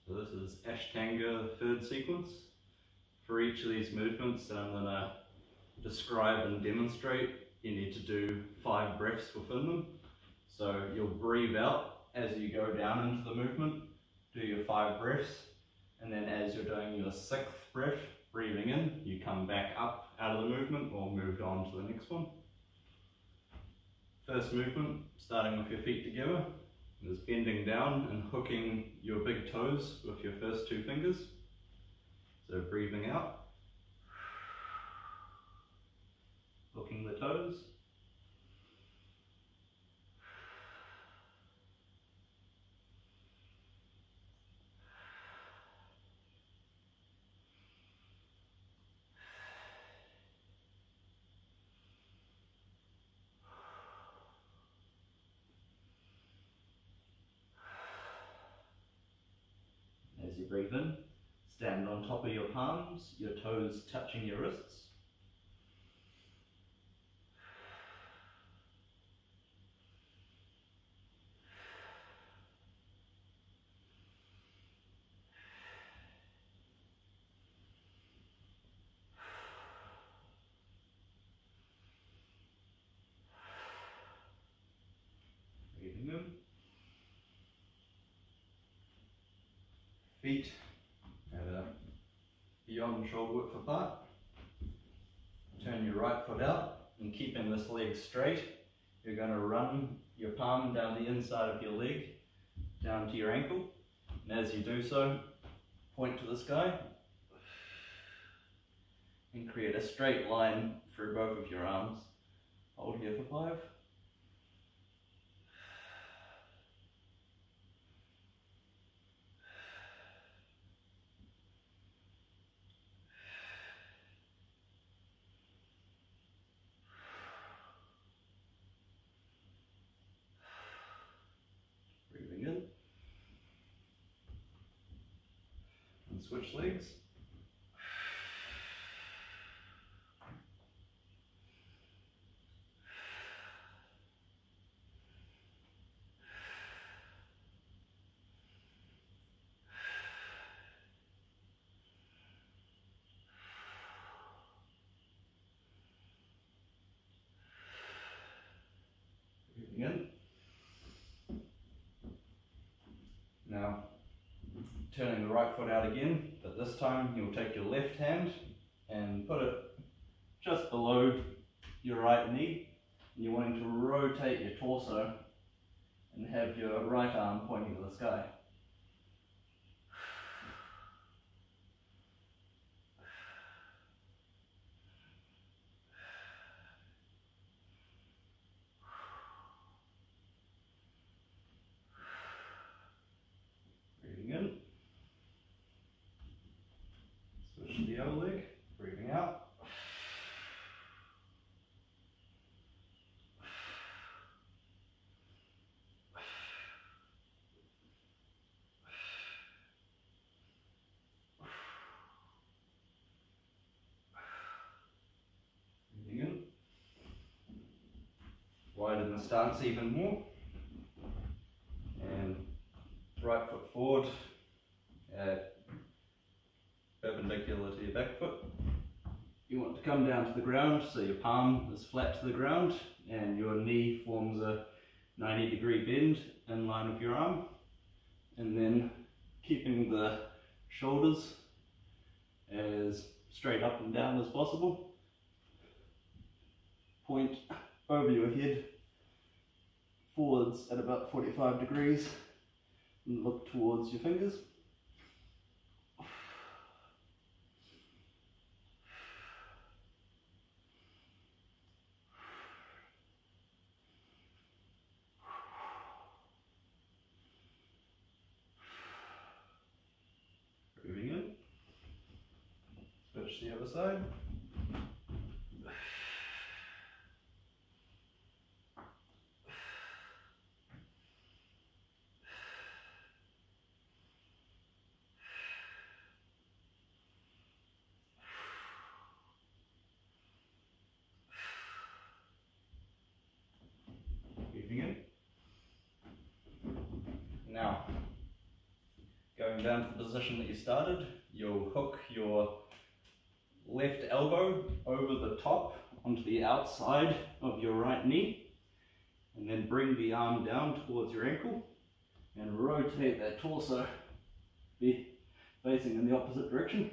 So this is Ashtanga, the third sequence. For each of these movements that I'm going to describe and demonstrate, you need to do 5 breaths within them. So you'll breathe out as you go down into the movement, do your 5 breaths, and then as you're doing your 6th breath, breathing in, you come back up out of the movement or move on to the next one. First movement, starting with your feet together, is bending down and hooking your big toes with your first 2 fingers. So breathing out, hooking the toes, as you breathe in, stand on top of your palms, your toes touching your wrists. Breathing in. Feet beyond shoulder width apart. Turn your right foot out and keeping this leg straight, you're going to run your palm down the inside of your leg, down to your ankle. And as you do so, point to the sky and create a straight line through both of your arms. Hold here for 5. Breathing in. And switch legs. Breathing in. Now, turning the right foot out again, but this time you'll take your left hand and put it just below your right knee. And you're wanting to rotate your torso and have your right arm pointing to the sky. Breathing in. Switch to the other leg, breathing out. Breathing in. Widen the stance even more. And right foot forward, perpendicular to your back foot. You want to come down to the ground so your palm is flat to the ground and your knee forms a 90-degree bend in line with your arm. And then keeping the shoulders as straight up and down as possible. Point over your head forwards at about 45 degrees and look towards your fingers. Breathing in. Switch to the other side. Breathing in. Now, going Going down to the position that you started, you'll hook your left elbow over the top onto the outside of your right knee, and then bring the arm down towards your ankle and rotate that torso, be facing in the opposite direction.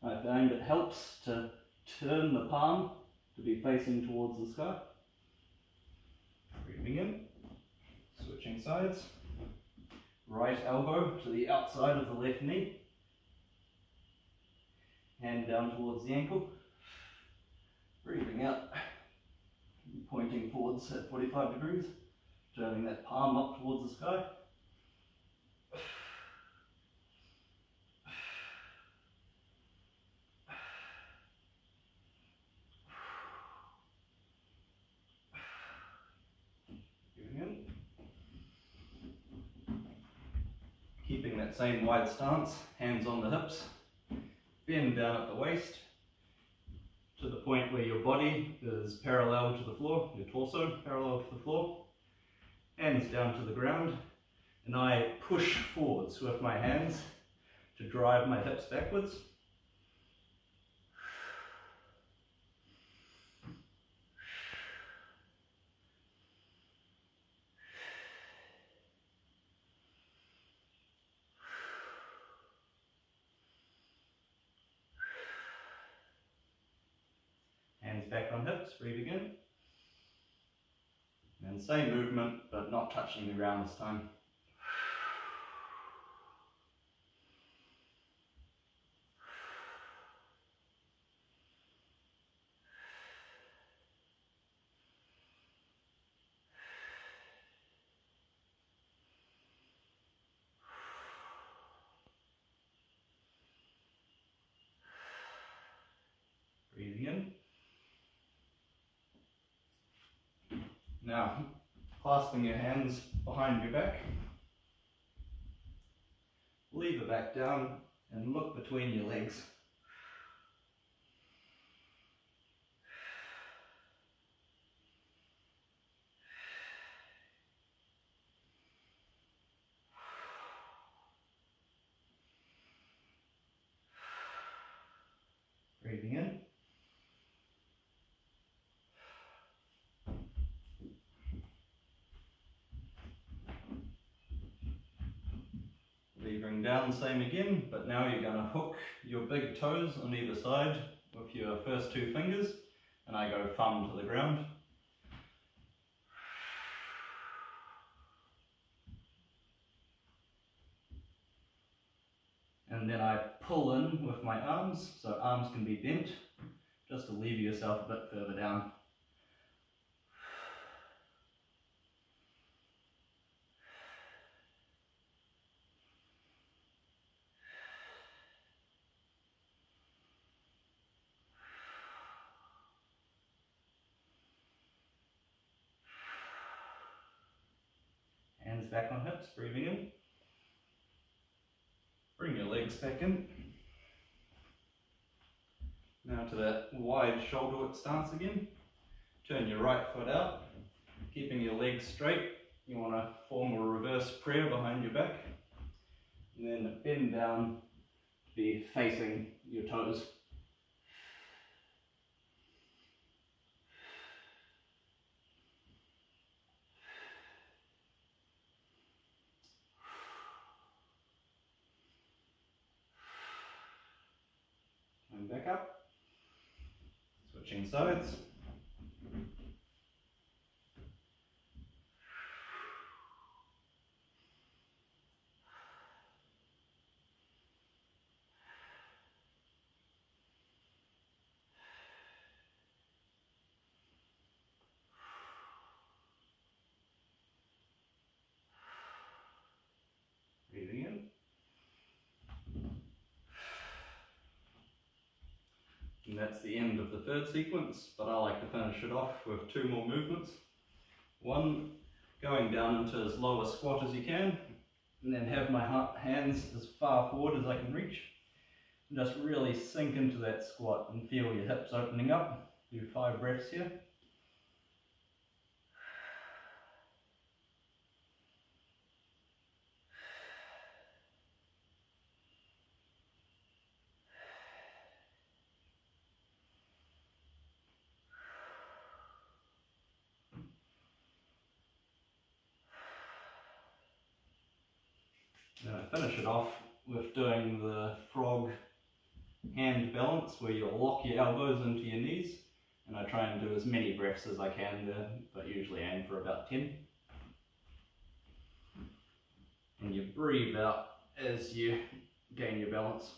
I find it helps to turn the palm to be facing towards the sky. Breathing in, switching sides. Right elbow to the outside of the left knee. Hand down towards the ankle. Breathing out, pointing forwards at 45 degrees. Turning that palm up towards the sky. Keeping that same wide stance, hands on the hips, bend down at the waist to the point where your body is parallel to the floor, your torso parallel to the floor, hands down to the ground, and I push forwards with my hands to drive my hips backwards. Hands back on hips, breathing in. And same movement, but not touching the ground this time. Breathing in. Now, clasping your hands behind your back, lever back down and look between your legs. Breathing in. Levering down, same again, but now you're going to hook your big toes on either side with your first two fingers, and I go thumb to the ground. And then I pull in with my arms, so arms can be bent, just to lever yourself a bit further down. Hands back on hips, breathing in. Bring your legs back in. Now to that wide shoulder width stance again. Turn your right foot out, keeping your legs straight. You want to form a reverse prayer behind your back. And then bend down to be facing your toes. And back up. Switching sides. Breathing in. And that's the end of the third sequence, but I like to finish it off with two more movements. One, going down into as low a squat as you can, and then have my hands as far forward as I can reach. just really sink into that squat and feel your hips opening up. Do 5 breaths here. Then I finish it off with doing the frog hand balance, where you'll lock your elbows into your knees, and I try and do as many breaths as I can there, but usually aim for about 10. And you breathe out as you gain your balance.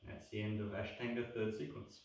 That's the end of Ashtanga third sequence.